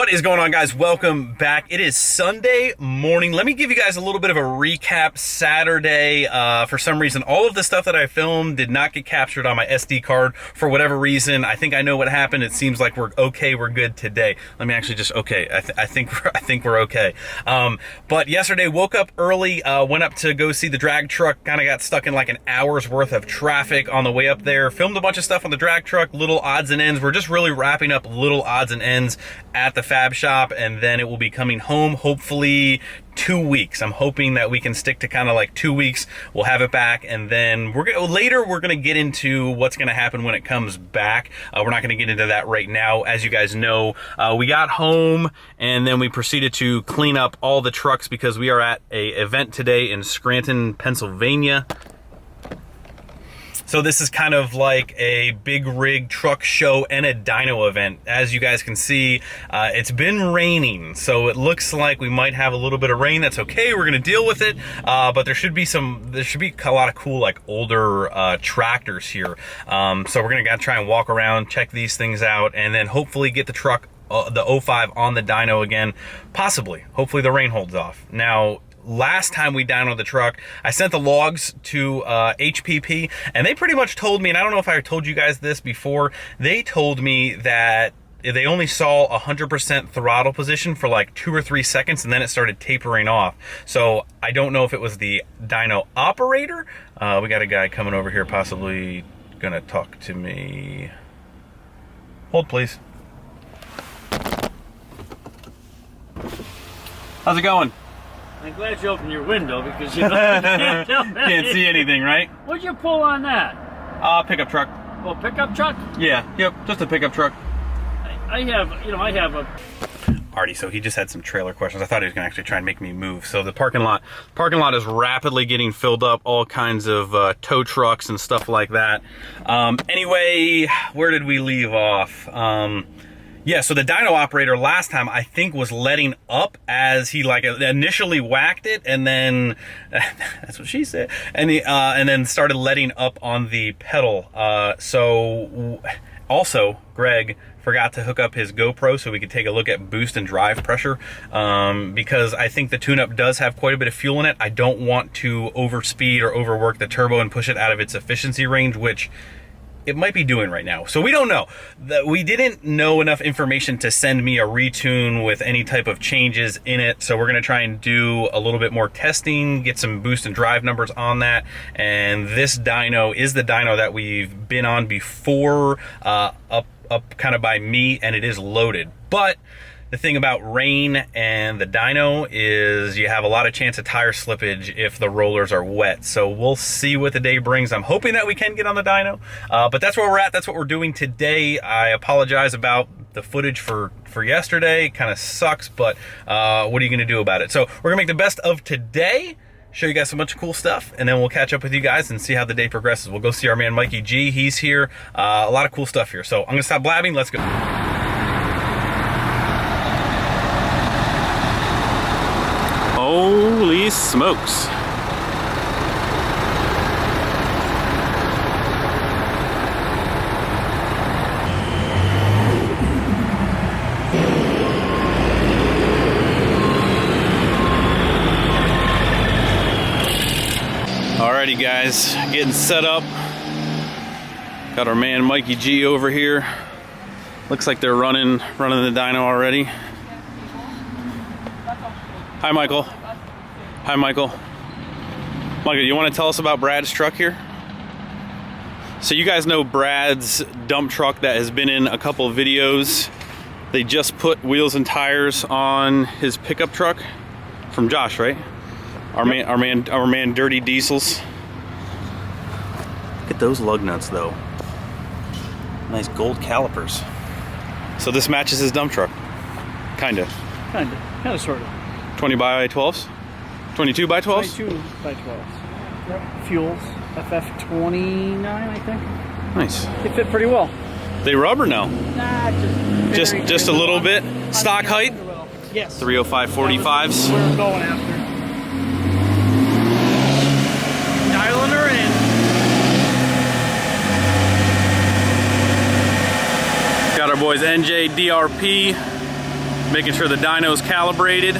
What is going on, guys? Welcome back. It is Sunday morning. Let me give you guys a little bit of a recap. Saturday, for some reason, all of the stuff that I filmed did not get captured on my SD card for whatever reason. I think I know what happened. It seems like we're okay. We're good today. Let me actually just, okay. I think we're okay. But yesterday, woke up early, went up to go see the drag truck, kind of got stuck in like an hour's worth of traffic on the way up there, filmed a bunch of stuff on the drag truck, little odds and ends. We're just really wrapping up little odds and ends at the fab shop, and then it will be coming home hopefully 2 weeks. I'm hoping that we can stick to kind of like 2 weeks. We'll have it back, and then we're gonna get into what's gonna happen when it comes back. We're not gonna get into that right now. As you guys know, we got home and then we proceeded to clean up all the trucks because we are at a event today in Scranton, Pennsylvania. So this is kind of like a big rig truck show and a dyno event. As you guys can see, it's been raining, so it looks like we might have a little bit of rain. That's okay, we're gonna deal with it. But there should be a lot of cool, like older tractors here. So we're gonna try and walk around, check these things out, and then hopefully get the truck, the 05 on the dyno again, possibly. Hopefully the rain holds off. Now, last time we dynoed the truck, I sent the logs to HPP, and they pretty much told me, and I don't know if I told you guys this before, they told me that they only saw 100% throttle position for like 2 or 3 seconds, and then it started tapering off. So I don't know if it was the dyno operator. We got a guy coming over here, possibly gonna talk to me. Hold, please. How's it going? I'm glad you opened your window because you can't see anything, right? What'd you pull on that? Pickup truck. Well, pickup truck? Yeah, yep, just a pickup truck. I have a... Alrighty, so he just had some trailer questions. I thought he was gonna actually try and make me move. So the parking lot is rapidly getting filled up, all kinds of tow trucks and stuff like that. Anyway, where did we leave off? Yeah, so the dyno operator last time, I think, was letting up as he like initially whacked it, and then that's what she said, and then started letting up on the pedal. So also, Greg forgot to hook up his GoPro so we could take a look at boost and drive pressure, because I think the tune-up does have quite a bit of fuel in it. I don't want to overspeed or overwork the turbo and push it out of its efficiency range, which it might be doing right now. So we don't know. We didn't know enough information to send me a retune with any type of changes in it. So we're gonna try and do a little bit more testing, get some boost and drive numbers on that. And this dyno is the dyno that we've been on before, up kind of by me, and it is loaded. But the thing about rain and the dyno is you have a lot of chance of tire slippage if the rollers are wet. So we'll see what the day brings. I'm hoping that we can get on the dyno, but that's where we're at. That's what we're doing today. I apologize about the footage for yesterday. Kind of sucks, but what are you gonna do about it? So we're gonna make the best of today, show you guys a bunch of cool stuff, and then we'll catch up with you guys and see how the day progresses. We'll go see our man Mikey G. He's here. A lot of cool stuff here. So I'm gonna stop blabbing. Let's go. Holy smokes. Alrighty guys, getting set up. Got our man Mikey G over here. Looks like they're running the dyno already. Hi, Michael. Hi, Michael. Michael, you want to tell us about Brad's truck here? So you guys know Brad's dump truck that has been in a couple of videos. They just put wheels and tires on his pickup truck from Josh, right? Our man, Dirty Diesels. Look at those lug nuts, though. Nice gold calipers. So this matches his dump truck, kinda, sort of. 20 by 12s? 22 by 12s? 22 by 12s. Yep. Fuels, FF29, I think. Nice. They fit pretty well. They rub or no? Nah, just a little bit. Stock height? Yes. 305 45s. Where we're going after. Dialing her in. Got our boys NJ DRP Making sure the dyno is calibrated.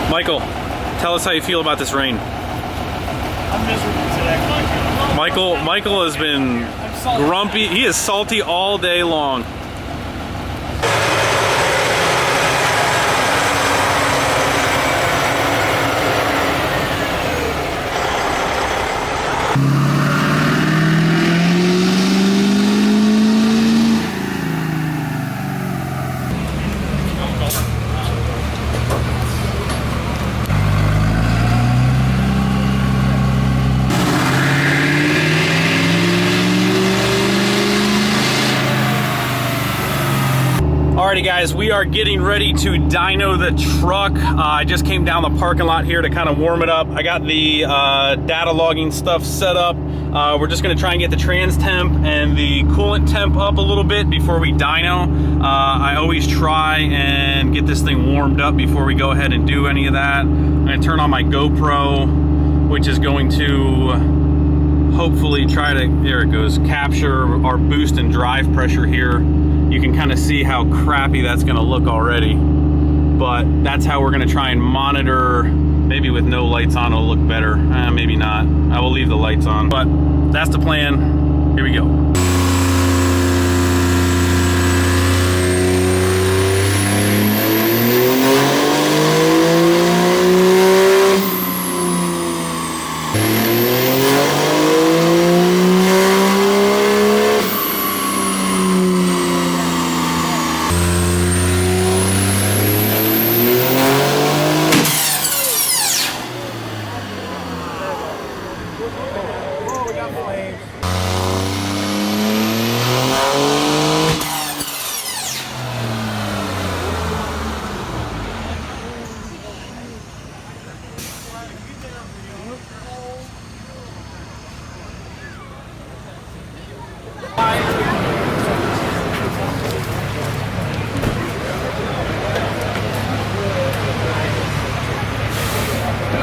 Michael, tell us how you feel about this rain. I'm miserable today. Michael has been grumpy. He is salty all day long. Alrighty guys, we are getting ready to dyno the truck. I just came down the parking lot here to kind of warm it up. I got the data logging stuff set up. We're just gonna try and get the trans temp and the coolant temp up a little bit before we dyno. I always try and get this thing warmed up before we go ahead and do any of that. I'm gonna turn on my GoPro, which is going to hopefully try to, there it goes, capture our boost and drive pressure here. You can kind of see how crappy that's going to look already, but that's how we're going to try and monitor. Maybe with no lights on it'll look better, maybe not. I will leave the lights on, but that's the plan. Here we go.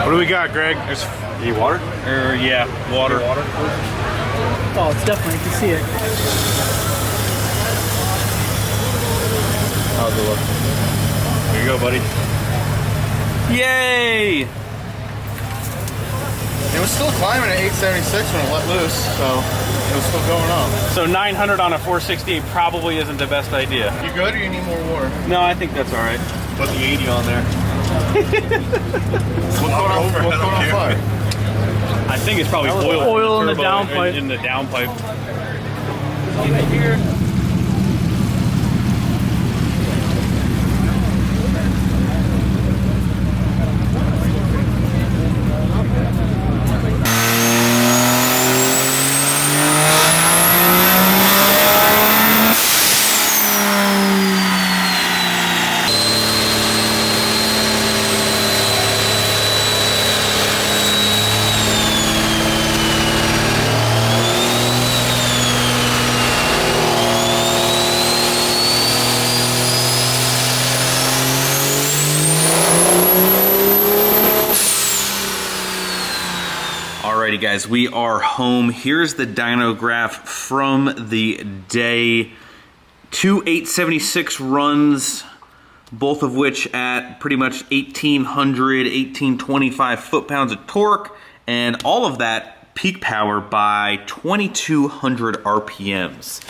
What do we got, Greg? There's any water? Yeah, water. Oh, it's definitely, you can see it. How's it look? Here you go, buddy. Yay! It was still climbing at 876 when it let loose, so it was still going up. So 900 on a 468 probably isn't the best idea. You good or you need more water? No, I think that's all right. Put the 80 on there. What's going on fire? I think it's probably Oil in the turbo downpipe. In the downpipe. Alrighty guys, we are home. Here's the dyno graph from the day. 2 876 runs, both of which at pretty much 1,800, 1,825 foot-pounds of torque, and all of that peak power by 2,200 RPMs.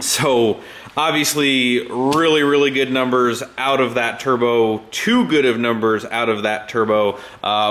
So obviously really good numbers out of that turbo, too good of numbers out of that turbo,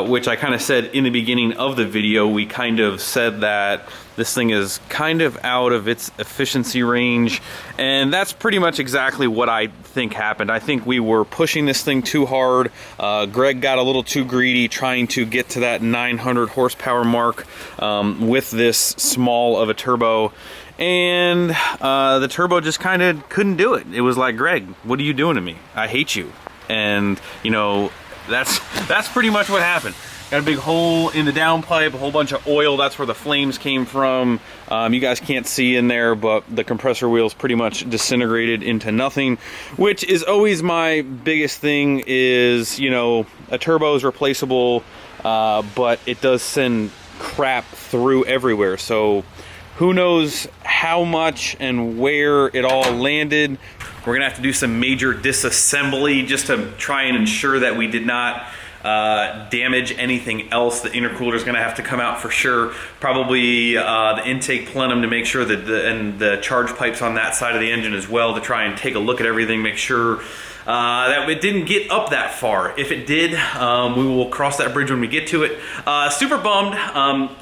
which I kind of said in the beginning of the video. We kind of said that this thing is kind of out of its efficiency range, and that's pretty much exactly what I think happened. I think we were pushing this thing too hard. Greg got a little too greedy trying to get to that 900 horsepower mark with this small of a turbo, and the turbo just kind of couldn't do it. It was like, Greg, what are you doing to me? I hate you. And you know, that's pretty much what happened. Got a big hole in the downpipe, a whole bunch of oil. That's where the flames came from. You guys can't see in there, but the compressor wheel's pretty much disintegrated into nothing, which is always my biggest thing is, you know, a turbo is replaceable, but it does send crap through everywhere. So who knows how much and where it all landed. We're gonna have to do some major disassembly just to try and ensure that we did not damage anything else. The intercooler is going to have to come out for sure. Probably the intake plenum to make sure that the charge pipes on that side of the engine as well, to try and take a look at everything, make sure that it didn't get up that far. If it did, we will cross that bridge when we get to it. Super bummed.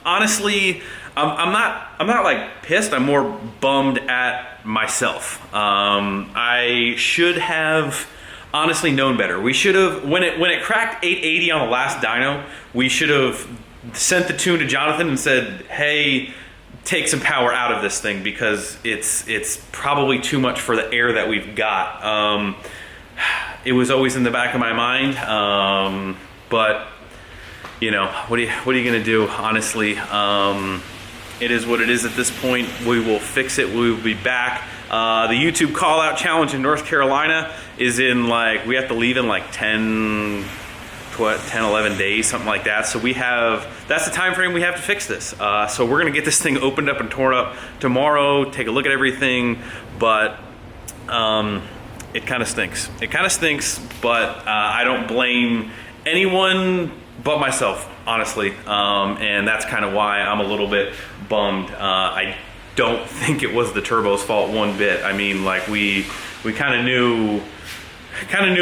Honestly, I'm not like pissed. I'm more bummed at myself. I should have honestly known better. We should have, when it cracked 880 on the last dyno, we should have sent the tune to Jonathan and said, hey, take some power out of this thing, because it's probably too much for the air that we've got. It was always in the back of my mind, but you know, what are you gonna do, honestly? It is what it is at this point. We will fix it. We will be back. The YouTube call out challenge in North Carolina is in, like, we have to leave in like 10, 11 days, something like that. So that's the time frame we have to fix this. So we're gonna get this thing opened up and torn up tomorrow, take a look at everything, but it kind of stinks. It kind of stinks, but I don't blame anyone but myself, honestly. And that's kind of why I'm a little bit bummed. I don't think it was the turbo's fault one bit. I mean, like, we kind of knew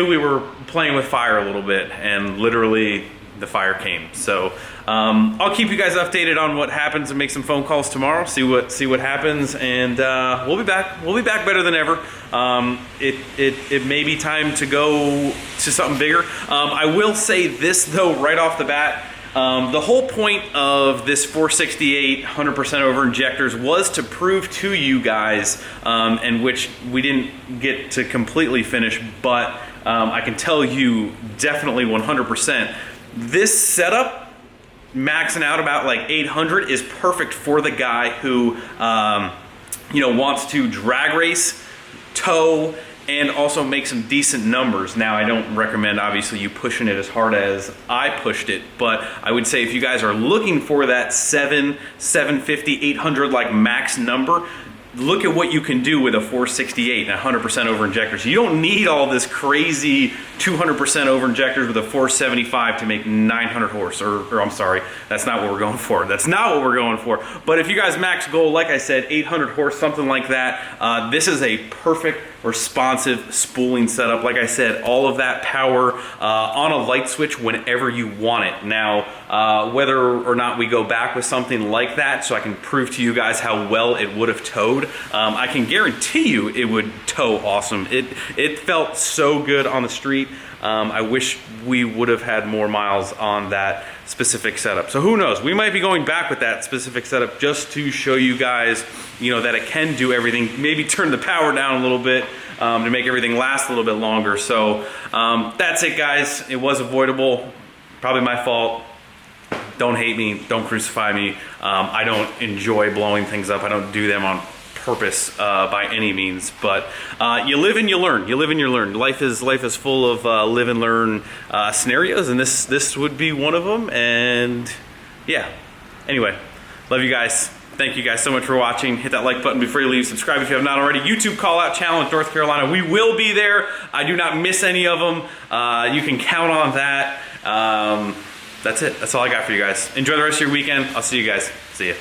we were playing with fire a little bit, and literally the fire came. So I'll keep you guys updated on what happens and make some phone calls tomorrow, see what happens, and we'll be back better than ever. It may be time to go to something bigger. I will say this though, right off the bat. The whole point of this 468 100% over injectors was to prove to you guys, and which we didn't get to completely finish, but I can tell you definitely 100%, this setup, maxing out about like 800, is perfect for the guy who you know, wants to drag race, tow, and also make some decent numbers. Now, I don't recommend obviously you pushing it as hard as I pushed it, but I would say if you guys are looking for that 750, 800 like max number, look at what you can do with a 468 and 100% over injectors. You don't need all this crazy 200% over injectors with a 475 to make 900 horse, or I'm sorry, that's not what we're going for. That's not what we're going for. But if you guys max goal, like I said, 800 horse, something like that, this is a perfect responsive spooling setup. Like I said, all of that power on a light switch whenever you want it. Now, whether or not we go back with something like that, so I can prove to you guys how well it would have towed, I can guarantee you it would tow awesome. It felt so good on the street. I wish we would have had more miles on that specific setup. So who knows? We might be going back with that specific setup just to show you guys, you know, that it can do everything. Maybe turn the power down a little bit to make everything last a little bit longer. So that's it, guys. It was avoidable. Probably my fault. Don't hate me. Don't crucify me. I don't enjoy blowing things up. I don't do them on purpose by any means, but you live and you learn. You live and you learn. Life is full of live and learn scenarios, and this would be one of them. And yeah, anyway, love you guys. Thank you guys so much for watching. Hit that like button before you leave. Subscribe if you have not already. YouTube Call Out Challenge, North Carolina. We will be there. I do not miss any of them. You can count on that. That's it. That's all I got for you guys. Enjoy the rest of your weekend. I'll see you guys. See ya.